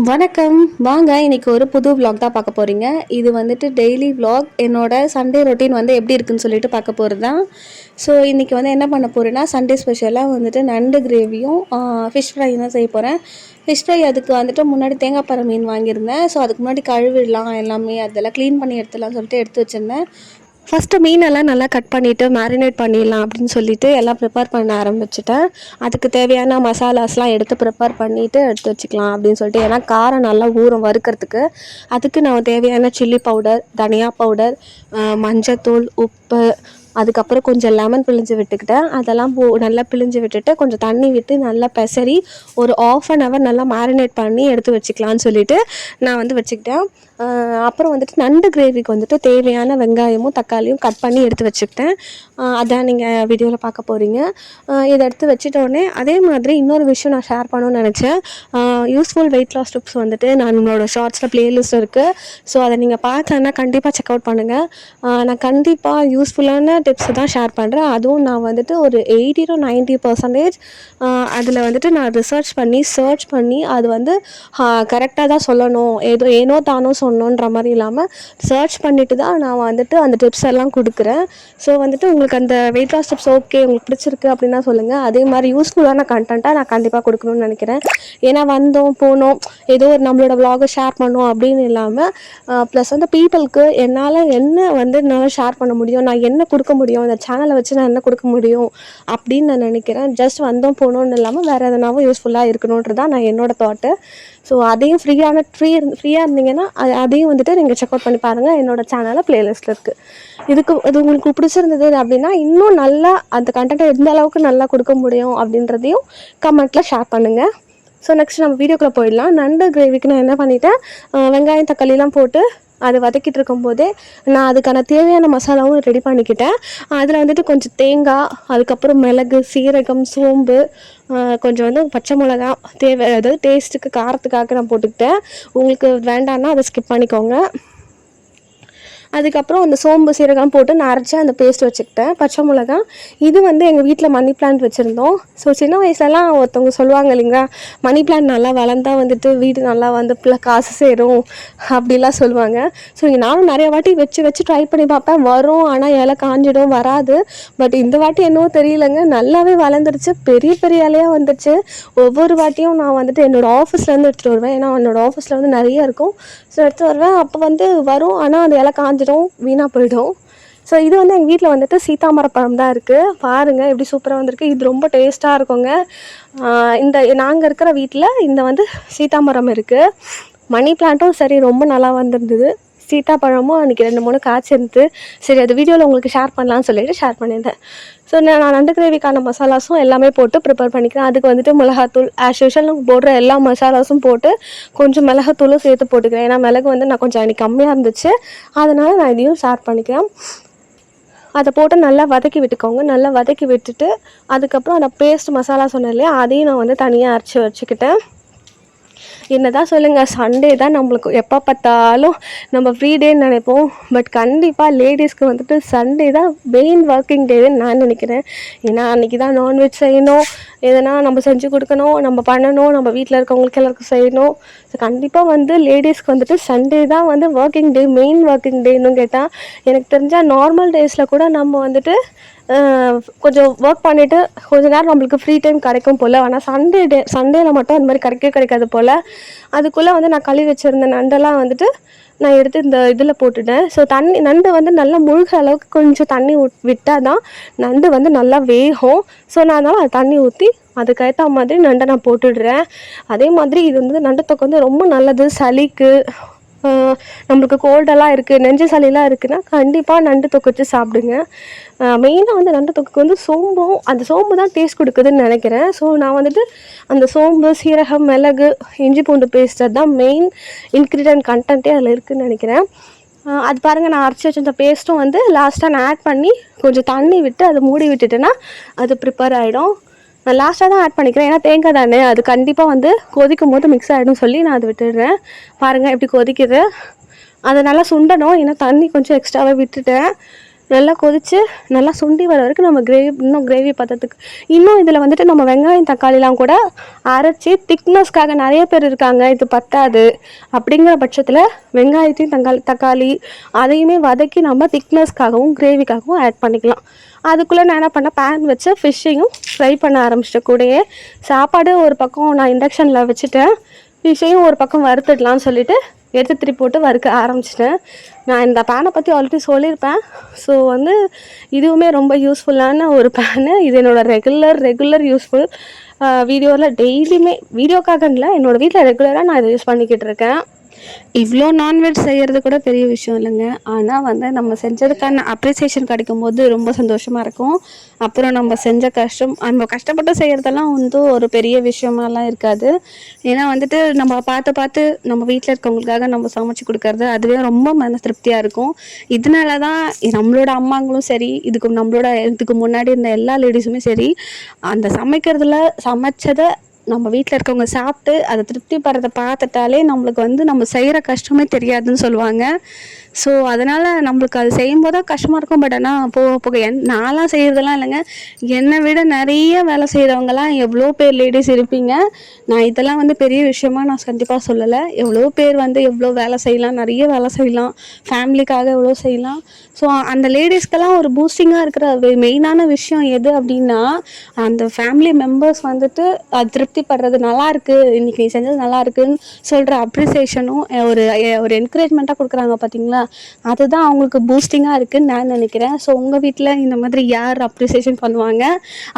வணக்கம். வாங்க இன்னைக்கு ஒரு புது vlog தான் பார்க்க போறீங்க. இது வந்துட்டு டெய்லி vlog. என்னோட சண்டே ரொட்டீன் வந்து எப்படி இருக்குன்னு சொல்லிட்டு பார்க்க போறது தான். ஸோ இன்னைக்கு வந்து என்ன பண்ண போறேன்னா, சண்டே ஸ்பெஷலாக வந்துட்டு நண்டு கிரேவியும் ஃபிஷ் ஃப்ரையும் தான் செய்ய போகிறேன். ஃபிஷ் ஃப்ரை அதுக்கு வந்துட்டு முன்னாடி தேங்காய் பாறை மீன் வாங்கியிருந்தேன். ஸோ அதுக்கு முன்னாடி கழுவிடலாம் எல்லாமே, அதெல்லாம் க்ளீன் பண்ணி எடுத்துடலாம்னு சொல்லிட்டு எடுத்து வச்சுருந்தேன். ஃபஸ்ட்டு மீனெல்லாம் நல்லா கட் பண்ணிவிட்டு மேரினேட் பண்ணிடலாம் அப்படின்னு சொல்லிட்டு எல்லாம் ப்ரிப்பேர் பண்ண ஆரம்பிச்சிட்டேன். அதுக்கு தேவையான மசாலாஸ்லாம் எடுத்து ப்ரிப்பேர் பண்ணிவிட்டு எடுத்து வச்சுக்கலாம் அப்படின்னு சொல்லிட்டு, ஏன்னா காரம் நல்லா ஊறும் வறுக்கிறதுக்கு. அதுக்கு நான் தேவையான சில்லி பவுடர், தனியா பவுடர், மஞ்சத்தூள், உப்பு, அதுக்கப்புறம் கொஞ்சம் லெமன் பிழிஞ்சு விட்டுக்கிட்டேன். அதெல்லாம் நல்லா பிழிஞ்சு விட்டுட்டு கொஞ்சம் தண்ணி விட்டு நல்லா பெசரி ஒரு ½ hour நல்லா மேரினேட் பண்ணி எடுத்து வச்சுக்கலான்னு சொல்லிட்டு நான் வந்து வச்சுக்கிட்டேன். அப்புறம் வந்துட்டு நண்டு கிரேவிக்கு வந்துட்டு தேவையான வெங்காயமும் தக்காளியும் கட் பண்ணி எடுத்து வச்சுக்கிட்டேன். அதான் நீங்கள் வீடியோவில் பார்க்க போகிறீங்க. இதை எடுத்து வச்சுட்டோடனே அதே மாதிரி இன்னொரு விஷயம் நான் ஷேர் பண்ணணும்னு நினச்சேன். யூஸ்ஃபுல் வெயிட் லாஸ் டிப்ஸ் வந்துட்டு நான் என்னோட ஷார்ட்ஸில் ப்ளேலிஸ்ட் இருக்குது. ஸோ அதை நீங்கள் பார்க்கலன்னா கண்டிப்பாக செக் அவுட் பண்ணுங்கள். நான் கண்டிப்பாக யூஸ்ஃபுல்லான டிப்ஸை தான் ஷேர் பண்ணுறேன். அதுவும் நான் வந்துட்டு ஒரு 80 to 90% அதில் வந்துட்டு நான் சர்ச் பண்ணி அது வந்து கரெக்டாக தான் சொல்லணும், ஏனோ தானோ சொன்னோன்ற மாதிரி இல்லாமல் சர்ச் பண்ணிவிட்டு தான் நான் வந்துட்டு அந்த டிப்ஸ் எல்லாம் கொடுக்குறேன். ஸோ வந்துட்டு உங்களுக்கு அந்த வெயிட் லாஸ் டிப்ஸ் ஓகே, உங்களுக்கு பிடிச்சிருக்கு அப்படின்னா சொல்லுங்கள். அதே மாதிரி யூஸ்ஃபுல்லான கண்டென்ட்டாக நான் கண்டிப்பாக கொடுக்கணும்னு நினைக்கிறேன். ஏன்னா வந்தோம் போனோம் ஏதோ ஒரு நம்மளோட vlog ஷேர் பண்ணோம் அப்படின்னு இல்லாமல், ப்ளஸ் வந்து பீப்புளுக்கு என்னால் என்னால் ஷேர் பண்ண முடியும், நான் என்ன கொடுக்க முடியும், இந்த சேனலை வச்சு நான் என்ன கொடுக்க முடியும் அப்படின்னு நான் நினைக்கிறேன். ஜஸ்ட் வந்தோம் போனோன்னு இல்லாமல் வேறு எதனாவும் யூஸ்ஃபுல்லாக இருக்கணுன்றது தான் நான் என்னோடய தாட்டு. ஸோ அதையும் ஃப்ரீயாக இருந்தீங்கன்னா அதையும் வந்துட்டு நீங்கள் செக் அவுட் பண்ணி பாருங்கள். என்னோடய சேனலில் ப்ளேலிஸ்ட்டில் இருக்குது. இது உங்களுக்கு பிடிச்சிருந்தது அப்படின்னா இன்னும் நல்லா அந்த கண்டென்ட்டை எந்த அளவுக்கு நல்லா கொடுக்க முடியும் அப்படின்றதையும் கமெண்ட்டில் ஷேர் பண்ணுங்கள். ஸோ நெக்ஸ்ட் நம்ம வீடியோக்குள்ளே போயிடலாம். நண்டு கிரேவிக்கு நான் என்ன பண்ணிட்டேன், வெங்காயம் தக்காளிலாம் போட்டு அதை வதக்கிட்டு இருக்கும்போதே நான் அதுக்கான தேவையான மசாலாவும் ரெடி பண்ணிக்கிட்டேன். அதில் வந்துட்டு கொஞ்சம் தேங்காய், அதுக்கப்புறம் மிளகு, சீரகம், சோம்பு, கொஞ்சம் வந்து பச்சை மிளகா அதாவது டேஸ்ட்டுக்கு காரத்துக்காக நான் போட்டுக்கிட்டேன். உங்களுக்கு வேண்டான்னா அதை ஸ்கிப் பண்ணிக்கோங்க. அதுக்கப்புறம் அந்த சோம்பு சீரகம் போட்டு நான் அரைச்சி அந்த பேஸ்ட் வச்சுக்கிட்டேன். பச்சை மிளகா, இது வந்து எங்கள் வீட்டில் மணி பிளான்ட் வச்சுருந்தோம். ஸோ சின்ன வயசுலலாம் ஒருத்தவங்க சொல்லுவாங்க இல்லைங்களா, மணி பிளான்ட் நல்லா வளர்ந்தா வந்துட்டு வீடு நல்லா வந்து காசு சேரும் அப்படிலாம் சொல்லுவாங்க. ஸோ நானும் நிறைய வாட்டி வச்சு ட்ரை பண்ணி பார்ப்பேன், வரும், ஆனால் இலை காஞ்சிடும், வராது. பட் இந்த வாட்டி என்னவோ தெரியலங்க, நல்லாவே வளர்ந்துருச்சு, பெரிய பெரிய இலையாக வந்துடுச்சு. ஒவ்வொரு வாட்டியும் நான் வந்துட்டு என்னோடய ஆஃபீஸ்லேருந்து எடுத்துகிட்டு வருவேன். ஏன்னா என்னோடய ஆஃபீஸில் வந்து நிறைய இருக்கும். ஸோ எடுத்து வருவேன், அப்போ வந்து வரும், ஆனால் அந்த இலை காஞ்சிடும், வீணாக போயிடும். ஸோ இது வந்து எங்கள் வீட்டில் வந்துட்டு சீத்தாமரப்பழம் தான் இருக்குது. பாருங்கள் எப்படி சூப்பராக வந்திருக்கு. இது ரொம்ப டேஸ்ட்டாக இருக்குங்க. இந்த நாங்கள் இருக்கிற வீட்டில் இந்த வந்து சீத்தாமரம் இருக்குது. மணி பிளான்ட்டும் சரி ரொம்ப நல்லா வந்திருந்தது. சீத்தாப்பழமும் அன்றைக்கி 2-3 காய்ச்சிருந்து. சரி அது வீடியோவில் உங்களுக்கு ஷேர் பண்ணலான்னு சொல்லிட்டு ஷேர் பண்ணியிருந்தேன். ஸோ நான் நண்டு கிரேவிக்கான மசாலாஸும் எல்லாமே போட்டு ப்ரிப்பேர் பண்ணிக்கிறேன். அதுக்கு வந்துட்டு மிளகாத்தூள் ஆஸ் யூஷுவல் போடுற எல்லா மசாலாஸும் போட்டு கொஞ்சம் மிளகாத்தூளும் சேர்த்து போட்டுக்கிறேன். ஏன்னா மிளகு வந்து நான் கொஞ்சம் அன்றைக்கி கம்மியாக இருந்துச்சு, அதனால் நான் இதையும் ஷேர் பண்ணிக்கிறேன். அதை போட்டு நல்லா வதக்கி விட்டுக்கோங்க. நல்லா வதக்கி விட்டுட்டு அதுக்கப்புறம் அந்த பேஸ்ட் மசாலா சொன்னேன் இல்லையா, அதையும் நான் வந்து தனியாக அரைச்சி வச்சுக்கிட்டேன். என்ன தான் சொல்லுங்கள், சண்டே தான் நம்மளுக்கு எப்போ பார்த்தாலும் நம்ம ஃப்ரீ டேன்னு நினைப்போம். பட் கண்டிப்பாக லேடிஸ்க்கு வந்துட்டு சண்டே தான் மெயின் ஒர்க்கிங் டேன்னு நான் நினைக்கிறேன். ஏன்னா அன்றைக்கி தான் நான்வெஜ் செய்யணும், எதனா நம்ம செஞ்சு கொடுக்கணும், நம்ம பண்ணணும், நம்ம வீட்டில் இருக்கவங்களுக்கு எல்லாருக்கும் செய்யணும். ஸோ கண்டிப்பாக வந்து லேடிஸ்க்கு வந்துட்டு சண்டே தான் வந்து ஒர்க்கிங் டே, மெயின் ஒர்க்கிங் டேன்னு கேட்டால் எனக்கு தெரிஞ்சால் நார்மல் டேஸில் கூட நம்ம வந்துட்டு கொஞ்சம் ஒர்க் பண்ணிவிட்டு கொஞ்ச நேரம் நம்மளுக்கு ஃப்ரீ டைம் கிடைக்கும் போல். ஆனால் சண்டேயில் மட்டும் அந்த மாதிரி கிடைக்காது போல். அதுக்குள்ளே வந்து நான் கழுவி வச்சுருந்த நண்டெல்லாம் வந்துட்டு நான் எடுத்து இந்த இதில் போட்டுட்டேன். ஸோ நண்டு வந்து நல்லா முழுகிற அளவுக்கு கொஞ்சம் தண்ணி விட்டால் தான் நண்டு வந்து நல்லா வேகும். ஸோ நான் அதனால் அது தண்ணி ஊற்றி அதுக்கேற்ற மாதிரி நண்டை நான் போட்டுடுறேன். அதே மாதிரி இது வந்து நண்டு தொக்கு வந்து ரொம்ப நல்லது சளிக்கு. நம்மளுக்கு கோல்டெல்லாம் இருக்குது, நெஞ்சு சளிலாம் இருக்குதுன்னா கண்டிப்பாக நண்டு தொக்கு வச்சு சாப்பிடுங்க. மெயினாக வந்து நண்டு தொக்குக்கு வந்து அந்த சோம்பு தான் டேஸ்ட் கொடுக்குதுன்னு நினைக்கிறேன். ஸோ நான் வந்துட்டு அந்த சோம்பு, சீரகம், மிளகு, இஞ்சி பூண்டு பேஸ்ட் தான் மெயின் இன்க்ரீடியன்ட் கண்டென்ட்டே அதில் இருக்குதுன்னு நினைக்கிறேன். அது பாருங்கள், நான் அரைச்சி வச்ச பேஸ்ட்டும் வந்து லாஸ்ட்டாக நான் ஆட் பண்ணி கொஞ்சம் தண்ணி விட்டு அதை மூடி விட்டுட்டேன்னா அது ப்ரிப்பேர் ஆகிடும். நான் லாஸ்ட்டாக தான் ஆட் பண்ணிக்கிறேன், ஏன்னா தேங்காய் தானே, அது கண்டிப்பாக வந்து கொதிக்கும் போது மிக்ஸ் ஆகிடும் சொல்லி நான் அதை விட்டுடுறேன். பாருங்கள் எப்படி கொதிக்குது. அதை நல்லா சுண்டணும், ஏன்னா தண்ணி கொஞ்சம் எக்ஸ்ட்ராவாக விட்டுட்டேன். நல்லா கொதித்து நல்லா சுண்டி வர வரைக்கும் நம்ம இன்னும் கிரேவி பதத்துக்கு இன்னும் இதில் வந்துட்டு நம்ம வெங்காயம் தக்காளிலாம் கூட அரைச்சி திக்னஸ்க்காக நிறைய பேர் இருக்காங்க இது பத்தாது அப்படிங்கிற பட்சத்தில் வெங்காயத்தையும் தக்காளி அதையுமே வதக்கி நம்ம திக்னஸ்க்காகவும் கிரேவிக்காகவும் ஆட் பண்ணிக்கலாம். அதுக்குள்ளே நான் என்ன பண்ணேன், பேன் வச்சு ஃபிஷ்ஷையும் ஃப்ரை பண்ண ஆரம்பிச்சிட்டேன். கூடயே சாப்பாடு ஒரு பக்கம் நான் இண்டக்ஷனில் வச்சுட்டேன், ஃபிஷ்ஷையும் ஒரு பக்கம் வறுத்துடலான்னு சொல்லிவிட்டு எடுத்து திருப்பி போட்டு வறுக்க ஆரம்பிச்சிட்டேன். நான் இந்த பேனை பற்றி ஆல்ரெடி சொல்லியிருப்பேன். ஸோ வந்து இதுவுமே ரொம்ப யூஸ்ஃபுல்லான ஒரு பேனு. இது என்னோடய ரெகுலர் யூஸ்ஃபுல் வீடியோவில் டெய்லியுமே, வீடியோக்காக இல்லை, என்னோடய வீட்டில் ரெகுலராக நான் இதை யூஸ் பண்ணிக்கிட்டு இருக்கேன். இவ்வளோ நான்வெஜ் செய்கிறது கூட பெரிய விஷயம் இல்லைங்க. ஆனால் வந்து நம்ம செஞ்சதுக்கான அப்ரிசியேஷன் கிடைக்கும்போது ரொம்ப சந்தோஷமாக இருக்கும். அப்புறம் நம்ம செஞ்ச நம்ம கஷ்டப்பட்டு செய்கிறதெல்லாம் வந்து ஒரு பெரிய விஷயமாலாம் இருக்காது. ஏன்னா வந்துட்டு நம்ம பார்த்து நம்ம வீட்டில் இருக்கவங்களுக்காக நம்ம சமைச்சு கொடுக்கறது அதுவே ரொம்ப மன திருப்தியாக இருக்கும். இதனால தான் நம்மளோட அம்மாங்களும் சரி, இதுக்கு முன்னாடி இருந்த எல்லா லேடிஸுமே சரி, அந்த சமைச்சதை நம்ம வீட்டில் இருக்கவங்க சாப்பிட்டு அதை திருப்தி படுறதை பார்த்துட்டாலே நம்மளுக்கு வந்து நம்ம செய்கிற கஷ்டமே தெரியாதுன்னு சொல்லுவாங்க. ஸோ அதனால் நம்மளுக்கு அது செய்யும்போது தான் கஷ்டமாக இருக்கும். பட் ஆனால் போக போக நான்லாம் செய்கிறதெல்லாம் இல்லைங்க, என்னை விட நிறைய வேலை செய்கிறவங்கலாம் எவ்வளோ பேர் லேடிஸ் இருப்பீங்க. நான் இதெல்லாம் வந்து பெரிய விஷயமா நான் கண்டிப்பாக சொல்லலை. எவ்வளோ பேர் வந்து எவ்வளோ வேலை செய்யலாம், நிறைய வேலை செய்யலாம், ஃபேமிலிக்காக எவ்வளோ செய்யலாம். ஸோ அந்த லேடிஸ்க்கெல்லாம் ஒரு பூஸ்டிங்காக இருக்கிற மெயினான விஷயம் எது அப்படின்னா, அந்த ஃபேமிலி மெம்பர்ஸ் வந்துட்டு அது திருப்தி படுறது, நல்லாயிருக்கு இன்றைக்கி நீ செஞ்சது நல்லாயிருக்குன்னு சொல்கிற அப்ரிசியேஷனும் ஒரு என்கரேஜ்மெண்ட்டாக கொடுக்குறாங்க பார்த்தீங்களா, அதுதான் அவங்களுக்கு பூஸ்டிங்காக இருக்குதுன்னு நான் நினைக்கிறேன். ஸோ உங்கள் வீட்டில் இந்த மாதிரி யார் அப்ரிசியேஷன் பண்ணுவாங்க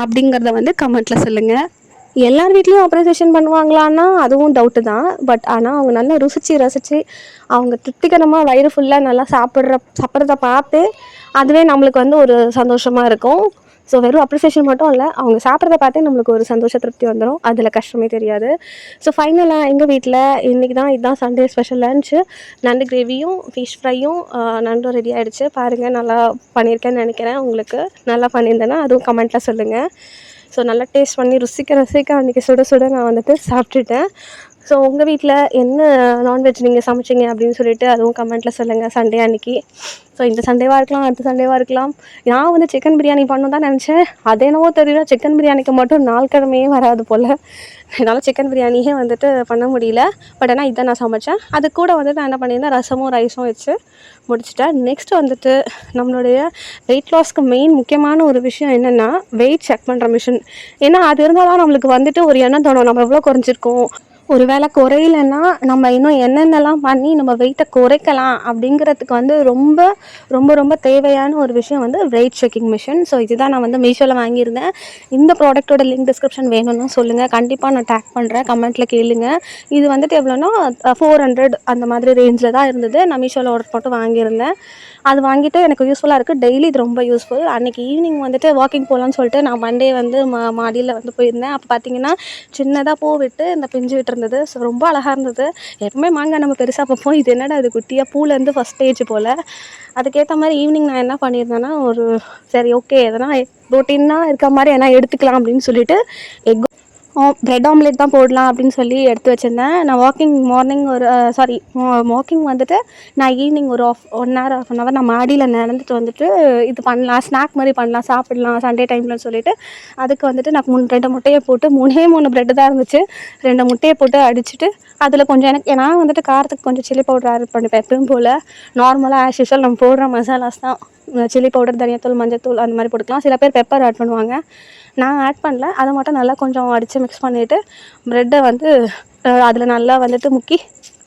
அப்படிங்கிறத வந்து கமெண்ட்டில் சொல்லுங்கள். எல்லார் வீட்லேயும் அப்ரிசியேஷன் பண்ணுவாங்களான்னா அதுவும் டவுட்டு தான். பட் ஆனால் அவங்க நல்லா ரசித்து அவங்க திருப்திகரமாக வயிறு ஃபுல்லாக நல்லா சாப்பிட்றத பார்த்து அதுவே நம்மளுக்கு வந்து ஒரு சந்தோஷமாக இருக்கும். ஸோ வெறும் அப்ரிசியேஷன் மட்டும் இல்லை, அவங்க சாப்பிட்றத பார்த்தே நம்மளுக்கு ஒரு சந்தோஷ திருப்தி வந்துடும். அதில் கஷ்டமே தெரியாது. ஸோ ஃபைனலாக எங்கள் வீட்டில் இன்றைக்கி தான் இதுதான் சண்டே ஸ்பெஷல் லன்ச்சு. நண்டு கிரேவியும் ஃபிஷ் ஃப்ரையும் நண்டும் ரெடி ஆகிடுச்சு. பாருங்கள், நல்லா பண்ணியிருக்கேன்னு நினைக்கிறேன். உங்களுக்கு நல்லா பண்ணியிருந்தேன்னா அதுவும் கமெண்ட்டில் சொல்லுங்கள். ஸோ நல்லா டேஸ்ட் பண்ணி ருசிக்க அன்றைக்கி சுட நான் வந்துட்டு சாப்பிட்டுட்டேன். ஸோ உங்கள் வீட்டில் என்ன நான்வெஜ் நீங்கள் சமைச்சிங்க அப்படின்னு சொல்லிட்டு அதுவும் கமெண்ட்டில் சொல்லுங்கள் சண்டே அன்றைக்கி. ஸோ இந்த சண்டேவாக இருக்கலாம், அடுத்த சண்டேவாக இருக்கலாம். நான் வந்து சிக்கன் பிரியாணி பண்ணணும் தான் நினச்சேன். அது என்னவோ தெரியல, சிக்கன் பிரியாணிக்கு மட்டும் நாள் கிழமையே வராது போல். என்னால் சிக்கன் பிரியாணியே வந்துட்டு பண்ண முடியல. பட் ஆனால் இதை நான் சமைச்சேன். அது கூட வந்துட்டு நான் என்ன பண்ணியிருந்தேன், ரசமும் ரைஸும் வச்சு முடிச்சிட்டேன். நெக்ஸ்ட் வந்துட்டு நம்மளுடைய வெயிட் லாஸ்க்கு மெயின் முக்கியமான ஒரு விஷயம் என்னென்னா வெயிட் செக் பண்ணுற மிஷின். ஏன்னா அது இருந்தால் தான் நம்மளுக்கு வந்துட்டு ஒரு எண்ணம் தோணும், நம்ம எவ்வளோ குறைஞ்சிருக்கோம், ஒரு வேளை குறையிலன்னா நம்ம இன்னும் என்னென்னலாம் பண்ணி நம்ம வெயிட்டை குறைக்கலாம் அப்படிங்கிறதுக்கு வந்து ரொம்ப ரொம்ப ரொம்ப தேவையான ஒரு விஷயம் வந்து வெயிட் செக்கிங் மிஷின். ஸோ இதுதான் நான் வந்து மீஷோவில் வாங்கியிருந்தேன். இந்த ப்ராடக்ட்டோட லிங்க் டிஸ்கிரிப்ஷன் வேணும்னு சொல்லுங்கள், கண்டிப்பாக நான் டேக் பண்ணுறேன், கமெண்ட்டில் கேளுங்க. இது வந்துட்டு எவ்வளோன்னா 400 அந்த மாதிரி ரேஞ்சில் தான் இருந்தது. நான் மீஷோவில் ஆர்டர் போட்டு வாங்கியிருந்தேன். அது வாங்கிட்டு எனக்கு யூஸ்ஃபுல்லாக இருக்குது. டெய்லி இது ரொம்ப யூஸ்ஃபுல். அன்றைக்கி ஈவினிங் வந்துட்டு வாக்கிங் போகலான்னு சொல்லிட்டு நான் மண்டே வந்து மாடியில் வந்து போயிருந்தேன். அப்போ பார்த்திங்கன்னா சின்னதாக பூ விட்டு இந்த பிஞ்சு விட்டுருந்தது. ஸோ ரொம்ப அழகாக இருந்தது. எப்பவுமே மாங்காய் நம்ம பெருசாக பார்ப்போம், இது என்னடா இது குட்டியாக பூலேருந்து ஃபஸ்ட் ஸ்டேஜ் போல். அதுக்கேற்ற மாதிரி ஈவினிங் நான் என்ன பண்ணியிருந்தேன்னா, சரி ஓகே எதனா ப்ரோட்டீனாக இருக்க மாதிரி எதனா எடுத்துக்கலாம் அப்படின்னு சொல்லிட்டு ப்ரெட் ஆம்லேட் தான் போடலாம் அப்படின்னு சொல்லி எடுத்து வச்சுருந்தேன். நான் வாக்கிங் வந்துட்டு நான் ஈவினிங் ஒரு ஒன் ஹவர் நான் மாடியில் நடந்துட்டு வந்துட்டு இது பண்ணலாம், ஸ்நாக் மாதிரி பண்ணலாம், சாப்பிடலாம் சண்டே டைமில்னு சொல்லிட்டு அதுக்கு வந்துட்டு நான் 2 முட்டையை போட்டு 3 ப்ரெட்டு தான் இருந்துச்சு, 2 முட்டையை போட்டு அடிச்சுட்டு அதில் கொஞ்சம் நான் வந்துட்டு காரத்துக்கு கொஞ்சம் சில்லி பவுடர் ஆட் பண்ணிப்பேன். எப்பவும் போல் நார்மலாக ஆஸ் யூஷுவல் நம்ம போடுற மசாலாஸ் தான், சில்லி பவுடர், தனியாத்தூள், மஞ்சத்தூள் அந்த மாதிரி போட்டுக்கலாம். சில பேர் பெப்பர் ஆட் பண்ணுவாங்க, நான் ஆட் பண்ணல. அதை மட்டும் நல்லா கொஞ்சம் அடித்து மிக்ஸ் பண்ணிவிட்டு ப்ரெட்டை வந்து அதில் நல்லா வந்துட்டு முக்கி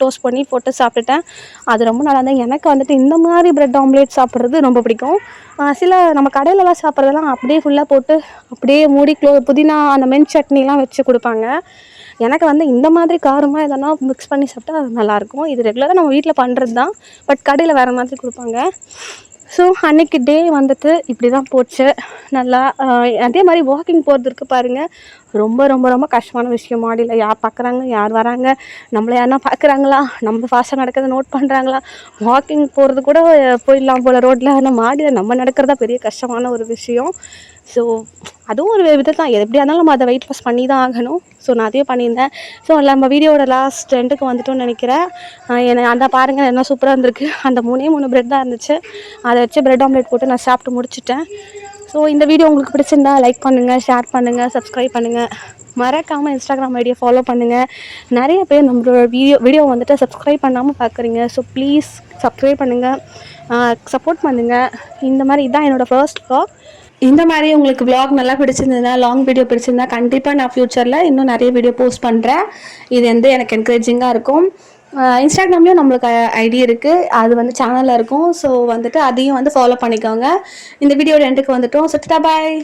டோஸ்ட் பண்ணி போட்டு சாப்பிட்டுட்டேன். அது ரொம்ப நல்லா இருந்தது. எனக்கு வந்துட்டு இந்த மாதிரி ப்ரெட் ஆம்லேட் சாப்பிட்றது ரொம்ப பிடிக்கும். நம்ம கடையிலலாம் சாப்பிட்றதெல்லாம் அப்படியே ஃபுல்லாக போட்டு அப்படியே மூடி புதினா அந்த மென் சட்னிலாம் வச்சு கொடுப்பாங்க. எனக்கு வந்து இந்த மாதிரி காரமாக எதனா மிக்ஸ் பண்ணி சாப்பிட்டா அது நல்லாயிருக்கும். இது ரெகுலராக நம்ம வீட்டில் பண்ணுறது தான், பட் கடையில் வேறு மாதிரி கொடுப்பாங்க. ஸோ அன்றைக்கி டே வந்துட்டு இப்படி தான் போச்சு. நல்லா அதே மாதிரி வாக்கிங் போகிறது இருக்குது பாருங்கள், ரொம்ப ரொம்ப ரொம்ப கஷ்டமான விஷயம். மாடியில் யார் பார்க்குறாங்க, யார் வராங்க, நம்மளை யாருன்னா பார்க்குறாங்களா, நம்ம ஃபாஸ்ட்டாக நடக்கிறத நோட் பண்ணுறாங்களா, வாக்கிங் போகிறது கூட போயிடலாம் போல் ரோட்டில். ஆனால் மாடியில் நம்ம நடக்கிறதா பெரிய கஷ்டமான ஒரு விஷயம். ஸோ அதுவும் ஒரு விதத்தில் தான், எப்படியா இருந்தாலும் நம்ம அதை வெயிட் லாஸ் பண்ணி தான் ஆகணும். ஸோ நான் அதையும் பண்ணியிருந்தேன். ஸோ நம்ம வீடியோட லாஸ்ட் எண்டுக்கு வந்துட்டோம்னு நினைக்கிறேன். என்னை அந்த பாருங்கள் என்ன சூப்பராக இருந்திருக்கு. அந்த 3 பிரெட் தான் இருந்துச்சு, அதை வச்சு பிரெட் ஆம்லேட் போட்டு நான் சாப்பிட்டு முடிச்சிட்டேன். ஸோ இந்த வீடியோ உங்களுக்கு பிடிச்சிருந்தா லைக் பண்ணுங்கள், ஷேர் பண்ணுங்கள், சப்ஸ்கிரைப் பண்ணுங்கள். மறக்காமல் இன்ஸ்டாகிராம் ஐடியை ஃபாலோ பண்ணுங்கள். நிறைய பேர் நம்மளோட வீடியோ வந்துட்டு சப்ஸ்கிரைப் பண்ணாமல் பார்க்குறீங்க. ஸோ ப்ளீஸ் சப்ஸ்கிரைப் பண்ணுங்கள், சப்போர்ட் பண்ணுங்கள். இந்த மாதிரி இதுதான் என்னோடய ஃபர்ஸ்ட் vlog. இந்த மாதிரி உங்களுக்கு vlog நல்லா பிடிச்சிருந்ததுன்னா, லாங் வீடியோ பிடிச்சிருந்தா கண்டிப்பாக நான் ஃப்யூச்சரில் இன்னும் நிறைய வீடியோ போஸ்ட் பண்ணுறேன். இது வந்து எனக்கு என்கரேஜிங்காக இருக்கும். இன்ஸ்டாகிராம்லேயும் நம்மளுக்கு ஐடி இருக்குது, அது வந்து சேனலில் இருக்கும். ஸோ வந்துட்டு அதையும் வந்து ஃபாலோ பண்ணிக்கோங்க. இந்த வீடியோட எண்டுக்கு வந்துட்டோம். So bye.